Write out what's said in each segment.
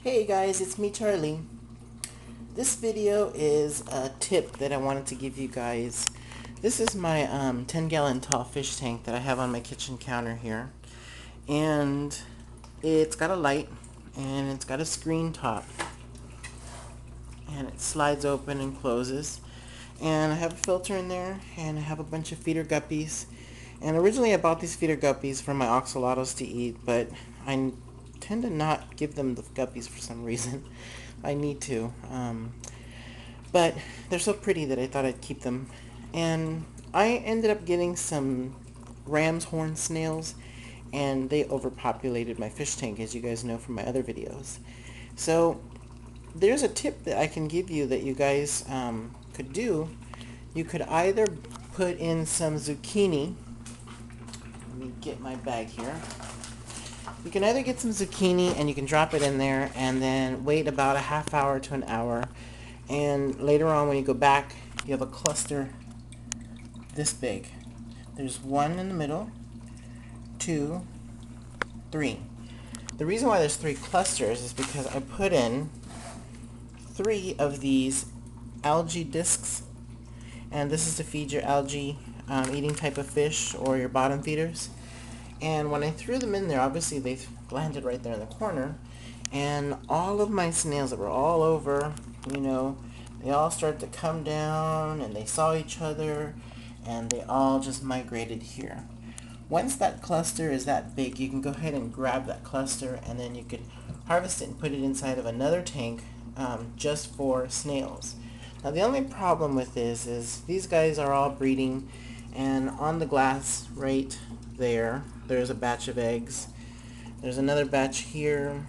Hey guys, it's me Charlie. This video is a tip that I wanted to give you guys. This is my 10-gallon tall fish tank that I have on my kitchen counter here. And it's got a light and it's got a screen top. And it slides open and closes. And I have a filter in there and I have a bunch of feeder guppies. And originally I bought these feeder guppies for my oxalotos to eat, but I tend to not give them the guppies for some reason. I need to. But they're so pretty that I thought I'd keep them. And I ended up getting some Ramshorn snails, and they overpopulated my fish tank, as you guys know from my other videos. So there's a tip that I can give you that you guys could do. You could either put in some zucchini. Let me get my bag here. You can either get some zucchini and you can drop it in there and then wait about a half hour to an hour. And later on when you go back, you have a cluster this big. There's one in the middle, 2, 3. The reason why there's 3 clusters is because I put in 3 of these algae discs. And this is to feed your algae eating type of fish or your bottom feeders. And when I threw them in there, obviously they landed right there in the corner. And all of my snails that were all over, they all started to come down and they saw each other and they all just migrated here. Once that cluster is that big, you can go ahead and grab that cluster and then you could harvest it and put it inside of another tank just for snails. Now the only problem with this is these guys are all breeding, and on the glass right there's a batch of eggs. There's another batch here.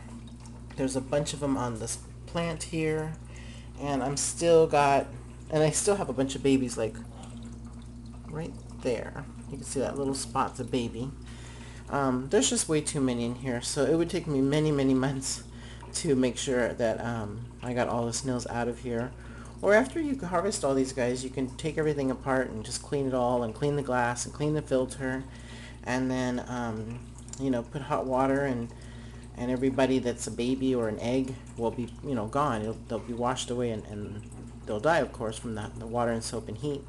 There's a bunch of them on this plant here. And I still have a bunch of babies like right there. You can see that little spot's a baby. There's just way too many in here, so it would take me many months to make sure that I got all the snails out of here. Or after you harvest all these guys, you can take everything apart and just clean it all and clean the glass and clean the filter, and then put hot water, and everybody that's a baby or an egg will be gone. They'll be washed away and they'll die, of course, from the water and soap and heat.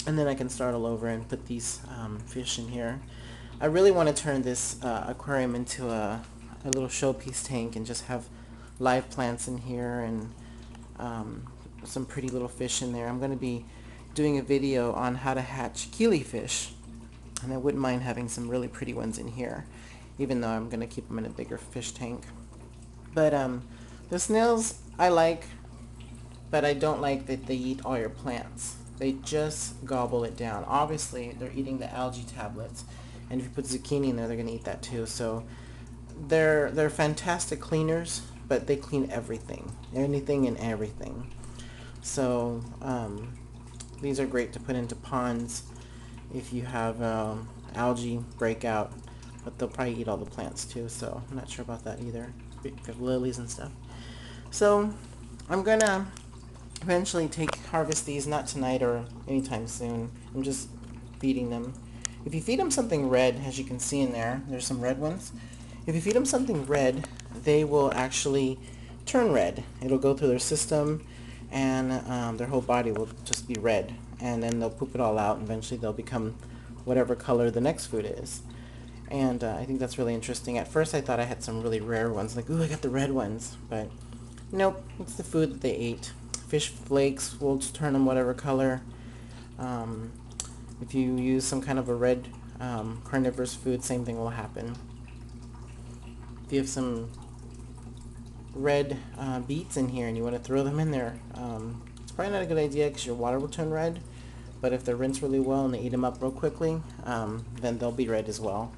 And then I can start all over and put these fish in here. I really want to turn this aquarium into a little showpiece tank and just have live plants in here and some pretty little fish in there. I'm going to be doing a video on how to hatch killifish, and I wouldn't mind having some really pretty ones in here, even though I'm going to keep them in a bigger fish tank. But the snails I like, but I don't like that they eat all your plants. They just gobble it down. Obviously they're eating the algae tablets, and if you put zucchini in there, they're going to eat that too. So they're fantastic cleaners, but they clean everything, anything and everything. So these are great to put into ponds if you have algae breakout, but they'll probably eat all the plants too, so I'm not sure about that either, if you have lilies and stuff. So I'm gonna eventually harvest these, not tonight or anytime soon. I'm just feeding them. If you feed them something red, as you can see in there's some red ones. If you feed them something red, they will actually turn red. It'll go through their system and their whole body will just be red, and then they'll poop it all out, and eventually they'll become whatever color the next food is. And I think that's really interesting. At first I thought I had some really rare ones, like, ooh, I got the red ones, but nope, it's the food that they ate. Fish flakes will just turn them whatever color. If you use some kind of a red carnivorous food, same thing will happen. If you have some red beets in here and you want to throw them in there, it's probably not a good idea because your water will turn red, but if they're rinsed really well and they eat them up real quickly, then they'll be red as well.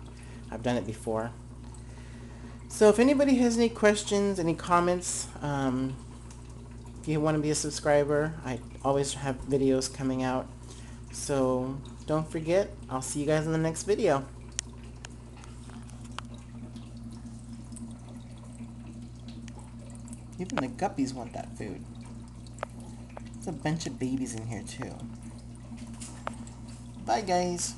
I've done it before. So if anybody has any questions, any comments, if you want to be a subscriber, I always have videos coming out, so don't forget. I'll see you guys in the next video. Even the guppies want that food. There's a bunch of babies in here too. Bye guys.